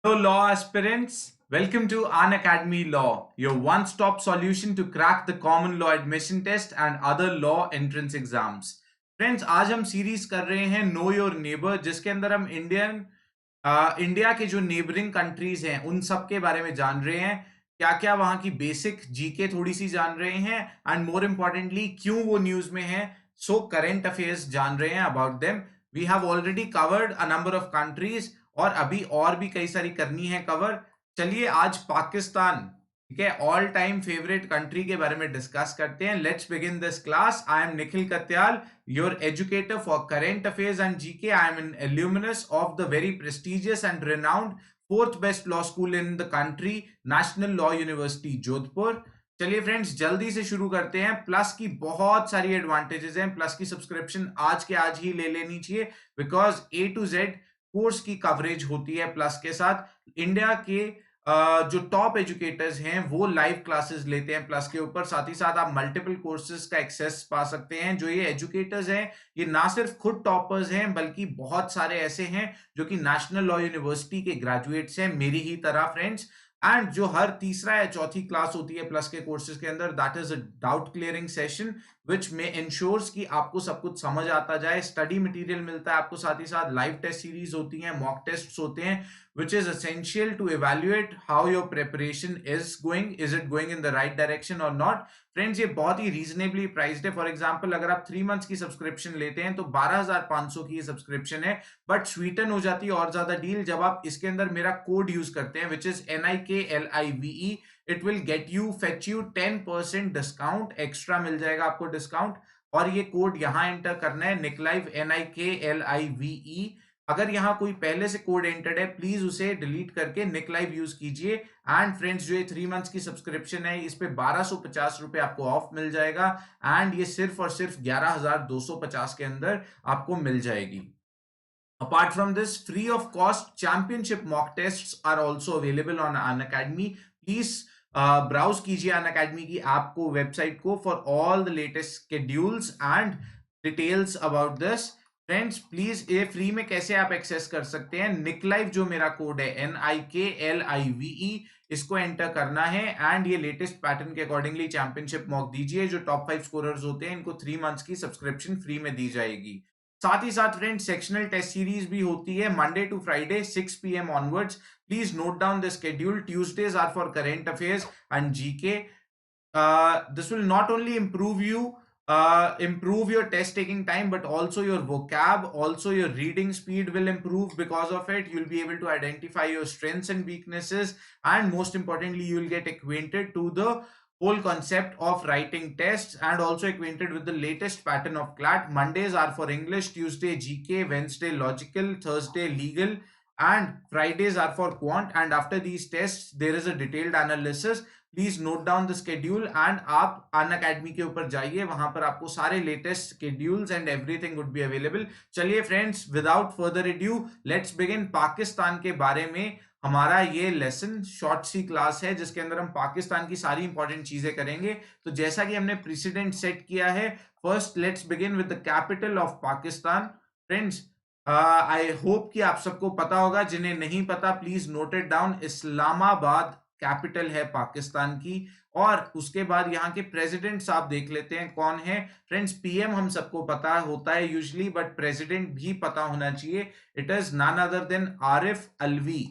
Hello, law aspirants. Welcome to An Academy Law, your one stop solution to crack the common law admission test and other law entrance exams. Friends, आज हम series कर रहे हैं know your neighbour, जिसके अंदर हम India के जो नेबरिंग कंट्रीज हैं उन सब के बारे में जान रहे हैं। क्या क्या वहां की बेसिक जीके थोड़ी सी जान रहे हैं, एंड मोर इम्पोर्टेंटली क्यों वो न्यूज में है। सो करेंट अफेयर्स जान रहे हैं about them. We have already covered a number of countries और अभी और भी कई सारी करनी है कवर। चलिए आज पाकिस्तान, ठीक है, ऑल टाइम फेवरेट कंट्री के बारे में डिस्कस करते हैं। Let's begin this class. I am Nikhil Katyal, your educator for current affairs and GK. I am an alumnus of the very prestigious and renowned fourth best law school in the country, National Law University, Jodhpur. चलिए friends, जल्दी से शुरू करते हैं। Plus की बहुत सारी advantages हैं। प्लस की सब्सक्रिप्शन आज के आज ही ले लेनी चाहिए, because A to Z course की कवरेज होती है प्लस के साथ। इंडिया के जो टॉप एजुकेटर्स हैं वो लाइव क्लासेस लेते हैं प्लस के ऊपर। साथ ही साथ आप मल्टीपल कोर्सेज का एक्सेस पा सकते हैं। जो ये एजुकेटर्स हैं ये ना सिर्फ खुद टॉपर्स हैं, बल्कि बहुत सारे ऐसे हैं जो कि नेशनल लॉ यूनिवर्सिटी के ग्रेजुएट्स हैं, मेरी ही तरह फ्रेंड्स। एंड जो हर तीसरा या चौथी क्लास होती है प्लस के कोर्सेज के अंदर, that is a doubt clearing session which में इंश्योर्स कि आपको सब कुछ समझ आता जाए। स्टडी मटेरियल मिलता है आपको, साथ ही साथ लाइव टेस्ट सीरीज होती हैं, मॉक टेस्ट होते हैं, which is essential to evaluate how your preparation is going. Is it going in the right direction or not? Friends, ये बहुत ही रीजनेबली प्राइस्ड है। फॉर एग्जांपल, अगर आप 3 मंथ्स की सब्सक्रिप्शन लेते हैं तो 12,500 की ये सब्सक्रिप्शन है, बट स्वीटन हो जाती है और ज्यादा डील जब आप इसके अंदर मेरा कोड यूज करते हैं, which is NIKLIVE। It will get you fetch you 10% discount, extra मिल जाएगा आपको डिस्काउंट। और ये कोड यहाँ एंटर करना है, निकलाइव NIKLIVE। अगर यहाँ कोई पहले से कोड एंटर्ड है, प्लीज उसे डिलीट करके निक लाइव यूज कीजिए। एंड फ्रेंड्स, जो ये 3 मंथ्स की सब्सक्रिप्शन है इस पे 1250 रुपए आपको ऑफ मिल जाएगा, एंड ये सिर्फ और सिर्फ 11,250 के अंदर आपको मिल जाएगी। Apart from this, free of cost championship mock tests are also available on Unacademy. Please browse कीजिए Unacademy की ऐप को, वेबसाइट को, for all the latest schedules and details about this. Friends please, ये फ्री में कैसे आप access कर सकते हैं? निकलाइव जो मेरा कोड है NIKLIVE, इसको एंटर करना है एंड ये लेटेस्ट पैटर्न के अकॉर्डिंगली चैंपियनशिप मॉक दीजिए। जो टॉप 5 स्कोरर्स होते हैं इनको 3 मंथ्स की सब्सक्रिप्शन फ्री में दी जाएगी। साथ ही साथ फ्रेंड्स, सेक्शनल टेस्ट सीरीज भी होती है Monday to Friday 6 PM onwards. Please note down the schedule. Tuesdays are for current affairs and GK. This will not only improve your test taking time, but also your vocab, also your reading speed will improve. Because of it, you'll be able to identify your strengths and weaknesses, and most importantly, you will get acquainted to the whole concept of writing tests, and also acquainted with the latest pattern of CLAT. Mondays are for English, Tuesday GK, Wednesday logical, Thursday legal, and Fridays are for quant. And after these tests there is a detailed analysis. Please note down the schedule and आप Unacademy के ऊपर जाइए, वहां पर आपको सारे latest schedules and everything would be available. चलिए friends, without further adieu let's begin. Pakistan के बारे में हमारा ये लेसन शॉर्ट सी क्लास है, जिसके अंदर हम पाकिस्तान की सारी इंपॉर्टेंट चीजें करेंगे। तो जैसा कि हमने प्रेसिडेंट सेट किया है, first let's begin with the capital of Pakistan. Friends, I hope कि आप सबको पता होगा, जिन्हें नहीं पता please note it down. Islamabad capital है पाकिस्तान की। और उसके बाद यहाँ के प्रेसिडेंट आप देख लेते हैं कौन है। फ्रेंड्स, PM हम सबको पता होता है यूजुअली, बट प्रेसिडेंट भी पता होना चाहिए। It is none other than Arif Alvi,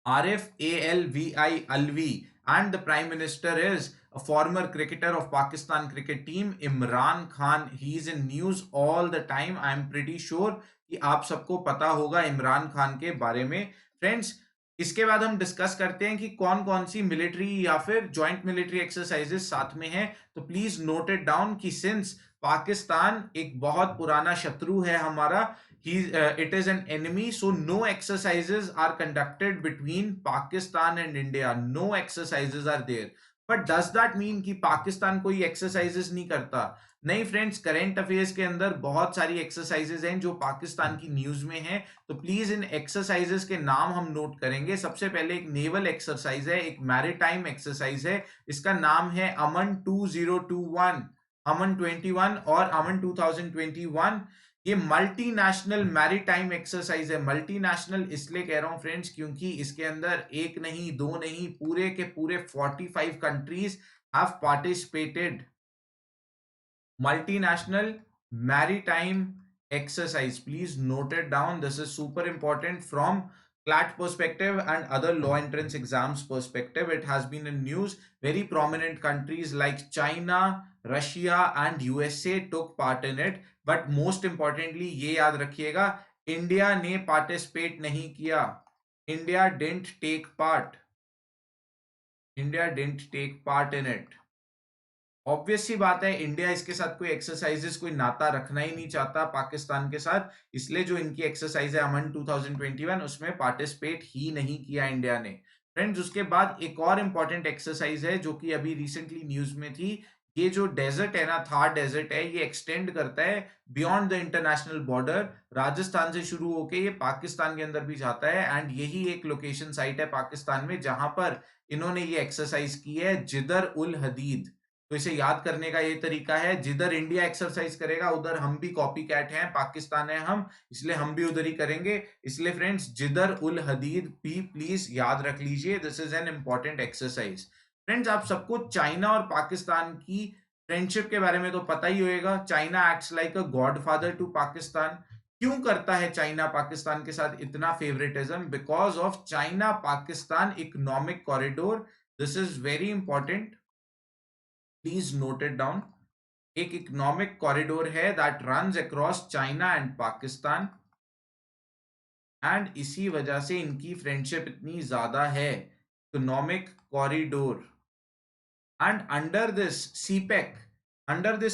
Arif ALVI Alvi, and the Prime Minister is a former cricketer of Pakistan cricket team, Imran Khan. He is in news all the time. I am pretty sure कि आप सबको पता होगा इमरान खान के बारे में। Friends, इसके बाद हम डिस्कस करते हैं कि कौन कौन सी मिलिट्री या फिर जॉइंट मिलिट्री एक्सरसाइजेस साथ में है। तो प्लीज नोट इट डाउन कि सिंस पाकिस्तान एक बहुत पुराना शत्रु है हमारा, it is an enemy, so no exercises are conducted between Pakistan and India. No exercises are there. But does that mean कि पाकिस्तान कोई एक्सरसाइजेस नहीं करता? नहीं फ्रेंड्स, करंट अफेयर्स के अंदर बहुत सारी एक्सरसाइजेस हैं जो पाकिस्तान की न्यूज में हैं। तो प्लीज इन एक्सरसाइजेस के नाम हम नोट करेंगे। सबसे पहले एक नेवल एक्सरसाइज है, एक मैरीटाइम एक्सरसाइज है, इसका नाम है अमन 2021, अमन 21 और अमन 2021। ये मल्टीनेशनल मैरीटाइम एक्सरसाइज है। मल्टीनेशनल इसलिए कह रहा हूं फ्रेंड्स क्योंकि इसके अंदर एक नहीं दो नहीं पूरे के पूरे 45 countries have participated. Multinational maritime exercise. Please note it down. This is super important from CLAT perspective and other law entrance exams perspective. It has been in news. Very prominent countries like China, Russia and USA took part in it. But most importantly, ये याद रखिएगा, India ने participate नहीं किया. India didn't take part. India didn't take part in it. Obvious सी बात है, India इसके साथ कोई एक्सरसाइजेस कोई नाता रखना ही नहीं चाहता पाकिस्तान के साथ, इसलिए जो इनकी एक्सरसाइज है अमन 2021 उसमें पार्टिसिपेट ही नहीं किया इंडिया ने। फ्रेंड्स उसके बाद एक और इंपॉर्टेंट एक्सरसाइज है जो कि अभी रिसेंटली न्यूज में थी। ये जो डेजर्ट है ना, थार डेजर्ट है, ये एक्सटेंड करता है beyond the international border. Rajasthan से शुरू होके ये पाकिस्तान के अंदर भी जाता है एंड यही एक लोकेशन साइट है पाकिस्तान में जहां पर इन्होंने ये एक्सरसाइज की है, जिदर उल हदीद। तो इसे याद करने का ये तरीका है, जिधर इंडिया एक्सरसाइज करेगा उधर हम भी कॉपी कैट हैं, पाकिस्तान है हम, इसलिए हम भी उधर ही करेंगे। इसलिए फ्रेंड्स जिदर उल हदीद भी प्लीज याद रख लीजिए, this is an important exercise. Friends आप सबको चाइना और पाकिस्तान की फ्रेंडशिप के बारे में तो पता ही होएगा। China acts like a godfather to Pakistan. क्यों करता है चाइना पाकिस्तान के साथ इतना favouritism? Because of China Pakistan economic corridor. This is very important, please note it down. एक इकोनॉमिक कॉरिडोर है that runs across China and Pakistan and इसी वजह से इनकी फ्रेंडशिप इतनी ज्यादा है, economic corridor. And under this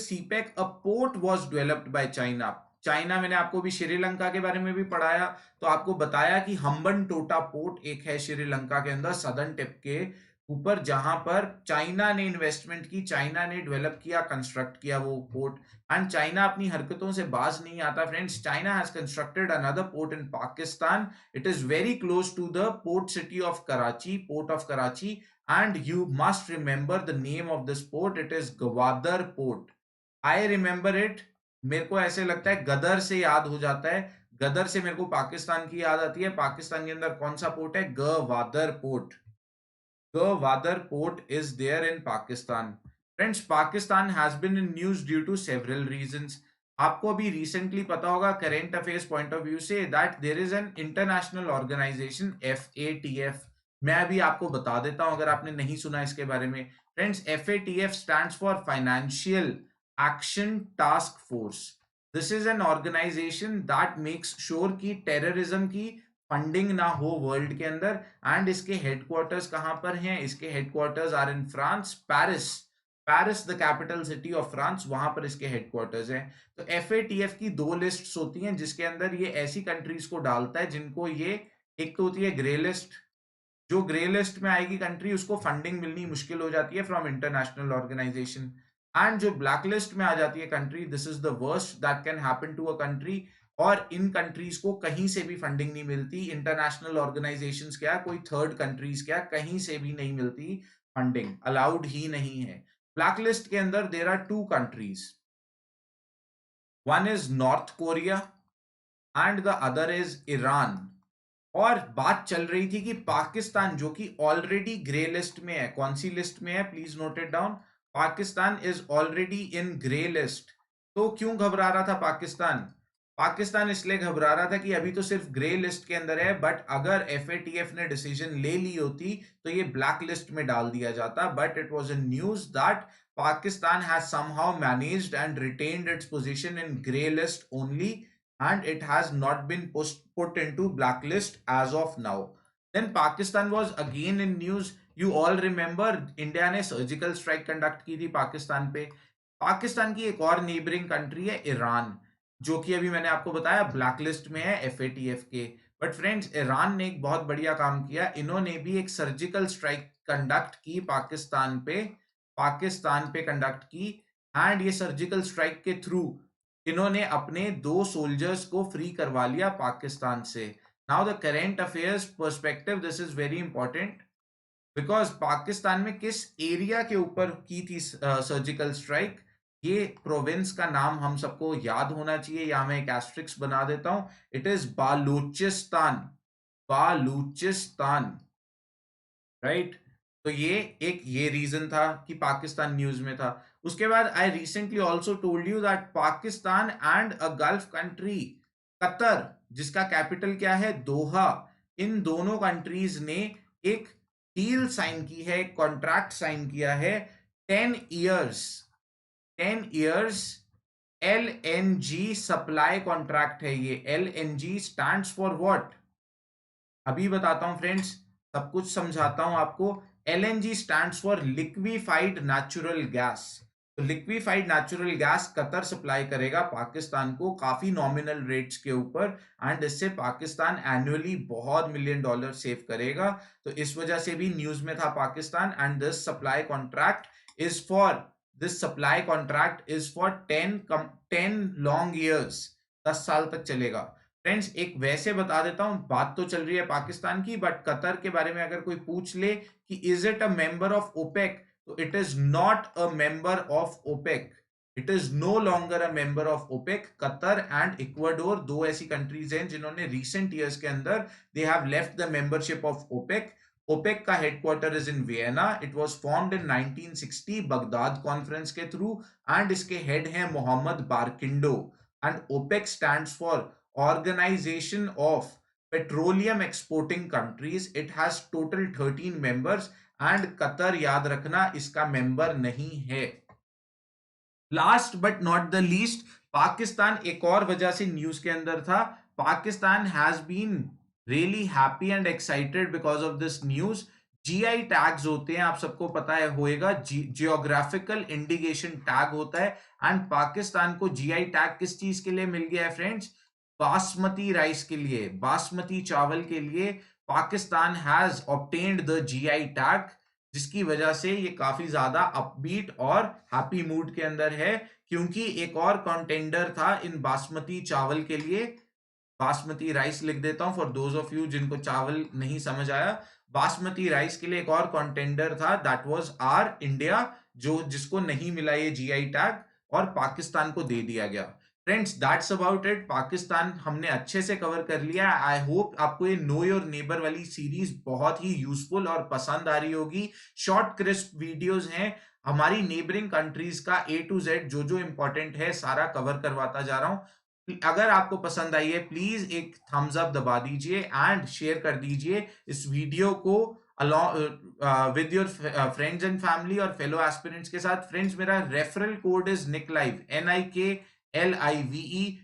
CPEC a port was developed by China. China, मैंने आपको भी श्रीलंका के बारे में भी पढ़ाया, तो आपको बताया कि हम्बन टोटा पोर्ट एक है श्रीलंका के अंदर सदर्न टिप के ऊपर, जहां पर चाइना ने इन्वेस्टमेंट की, चाइना ने डेवलप किया, कंस्ट्रक्ट किया वो पोर्ट। एंड चाइना अपनी हरकतों से बाज नहीं आता friends. China has constructed another port in Pakistan. It is very close to the port city of Karachi, port of Karachi, and you must remember the name of this port. It is Gwadar Port. I remember it. मेरे को ऐसे लगता है गदर से याद हो जाता है, गदर से मेरे को पाकिस्तान की याद आती है। पाकिस्तान के अंदर कौन सा पोर्ट है? Gwadar port. Gwadar port is there in Pakistan. Friends, Pakistan has been in news due to several reasons. आपको अभी रिसेंटली पता होगा current affairs point of view से that there is an international organisation FATF। मैं अभी आपको बता देता हूं अगर आपने नहीं सुना इसके बारे में। Friends FATF stands for financial action task force. This is an organisation that makes sure कि टेररिज्म की फंडिंग ना हो वर्ल्ड के अंदर। एंड इसके हेडक्वार्टर्स कहां पर हैं? इसके headquarters are in France, Paris. Paris the capital city of France, वहां पर इसके हेडक्वार्टर्स हैं। तो FATF की दो लिस्ट्स होती हैं जिसके अंदर ये ऐसी कंट्रीज को डालता है जिनको ये, एक तो होती है ग्रे लिस्ट, जो ग्रे लिस्ट में आएगी कंट्री उसको फंडिंग मिलनी मुश्किल हो जाती है फ्रॉम इंटरनेशनल ऑर्गेनाइजेशन। एंड जो ब्लैक लिस्ट में आ जाती है country, this is the worst that can happen to a country. और इन कंट्रीज को कहीं से भी फंडिंग नहीं मिलती, इंटरनेशनल ऑर्गेनाइजेशंस क्या, कोई थर्ड कंट्रीज क्या, कहीं से भी नहीं मिलती फंडिंग, अलाउड ही नहीं है। ब्लैक लिस्ट के अंदर there are two countries, one is North Korea and the other is Iran. और बात चल रही थी कि पाकिस्तान जो कि ऑलरेडी ग्रे लिस्ट में है, कौन सी लिस्ट में है? Please note it down. Pakistan is already in grey list. तो क्यों घबरा रहा था पाकिस्तान? पाकिस्तान इसलिए घबरा रहा था कि अभी तो सिर्फ ग्रे लिस्ट के अंदर है, बट अगर FATF ने डिसीजन ले ली होती तो ये ब्लैक लिस्ट में डाल दिया जाता। But it was a news that Pakistan has somehow managed and retained its position in grey list only and it has not been put into blacklist as of now. Then Pakistan was again in news. You all remember India ने surgical strike conduct की थी पाकिस्तान पे। पाकिस्तान की एक और neighbouring country है Iran, जो कि अभी मैंने आपको बताया ब्लैक लिस्ट में है FATF के। बट फ्रेंड्स ईरान ने एक बहुत बढ़िया काम किया, इन्होंने भी एक सर्जिकल स्ट्राइक कंडक्ट की पाकिस्तान पे कंडक्ट की। एंड ये सर्जिकल स्ट्राइक के थ्रू इन्होंने अपने 2 सोल्जर्स को फ्री करवा लिया पाकिस्तान से। Now the current affairs perspective, this is very important because Pakistan में किस एरिया के ऊपर की थी सर्जिकल स्ट्राइक? ये प्रोविंस का नाम हम सबको याद होना चाहिए, या मैं एक एस्ट्रिक्स बना देता हूं, it is Balochistan. Balochistan, right. तो ये रीजन था कि पाकिस्तान न्यूज में था। उसके बाद I recently also told you that Pakistan and a gulf country Qatar, जिसका कैपिटल क्या है, दोहा, इन दोनों कंट्रीज ने एक डील साइन की है, कॉन्ट्रैक्ट साइन किया है, 10 years, 10 years LNG supply contract है ये। LNG स्टैंड्स फॉर व्हाट, अभी बताता हूं फ्रेंड्स, सब कुछ समझाता हूं आपको। LNG stands for liquefied natural gas. तो liquefied natural gas Qatar supply करेगा पाकिस्तान को काफी नॉमिनल रेट्स के ऊपर, एंड इससे पाकिस्तान एनुअली बहुत मिलियन डॉलर सेव करेगा। तो इस वजह से भी न्यूज में था Pakistan. And this supply contract is for 10 long years, 10 साल तक चलेगा। फ्रेंड्स एक वैसे बता देता हूं, बात तो चल रही है पाकिस्तान की, बट कतर के बारे में अगर कोई पूछ ले कि is it a member of OPEC, तो it is not a member of OPEC. It is no longer a member of OPEC. Qatar and Ecuador दो ऐसी कंट्रीज हैं जिन्होंने रिसेंट ईयर्स के अंदर they have left the membership of OPEC. OPEC का headquarter is in Vienna. It was formed in 1960 Baghdad conference के through, and इसके head हैं Mohammad Barkindo. And OPEC stands for Organization of Petroleum Exporting Countries. It has total 13 members and Qatar याद रखना इसका member नहीं है। Last but not the least, Pakistan एक और वजह से न्यूज के अंदर था। Pakistan has been really happy and excited because of this news. GI tags होते हैं, आप सबको पता है होएगा, जियोग्राफिकल इंडिकेशन टैग होता है। एंड पाकिस्तान को जीआई टैग किस चीज के लिए मिल गया है फ्रेंड्स, बासमती राइस के लिए, बासमती चावल के लिए Pakistan has obtained the GI tag, जिसकी वजह से ये काफी ज्यादा अपबीट और हैप्पी मूड के अंदर है, क्योंकि एक और कंटेंडर था इन बासमती चावल के लिए। बासमती राइस लिख देता हूं फॉर दोज ऑफ यू जिनको चावल नहीं समझ आया। बासमती राइस के लिए एक और कंटेंडर था, दैट वाज आर इंडिया, जो जिसको नहीं मिला ये जीआई टैग और पाकिस्तान को दे दिया गया। Friends that's about it. Pakistan हमने अच्छे से कवर कर लिया। आई होप आपको ये नो योर नेबर वाली सीरीज बहुत ही यूजफुल और पसंद आ रही होगी। शॉर्ट क्रिस्प वीडियोस हैं, हमारी नेबरिंग कंट्रीज का A to Z जो जो इंपॉर्टेंट है सारा कवर करवाता जा रहा हूं। अगर आपको पसंद आई है प्लीज एक थम्स अप दबा दीजिए एंड शेयर कर दीजिए इस वीडियो को along with your friends and family और fellow aspirants के साथ। फ्रेंड्स मेरा referral code is NIKLIVE, NIKLIVE।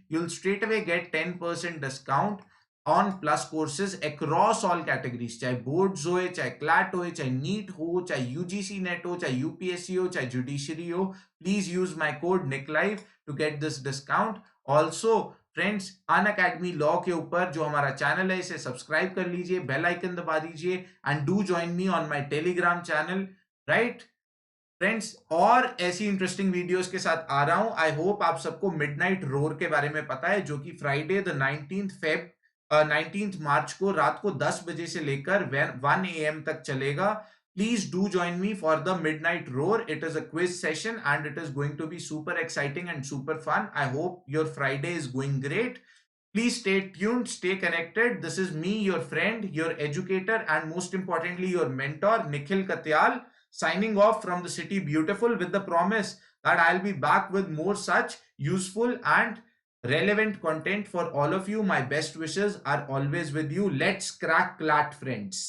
you'll straight away get 10% discount on plus courses across all categories, चाहे बोर्ड्स हो, चाहे क्लैट हो, चाहे नीट हो, चाहे यूजीसी नेट हो, चाहे यूपीएससी हो, चाहे जुडिशरी हो। Please use my code NIKLIVE to get this discount. Also friends Unacademy law के ऊपर जो हमारा चैनल है इसे सब्सक्राइब कर लीजिए, बेल आइकन दबा दीजिए, and do join me on my Telegram channel, right friends. और ऐसी इंटरेस्टिंग वीडियोस के साथ आ रहा हूं। आई होप आप सबको मिडनाइट रोर के बारे में पता है, जो कि फ्राइडे द 19th मार्च को रात को 10 बजे से लेकर 1 AM तक चलेगा। Please do join me for the Midnight Roar. It is a quiz session and it is going to be super exciting and super fun. I hope your Friday is going great. Please stay tuned, stay connected. This is me, your friend, your educator, and most importantly, your mentor, Nikhil Katyal, signing off from the city beautiful with the promise that I'll be back with more such useful and relevant content for all of you. My best wishes are always with you. Let's crack CLAT, friends.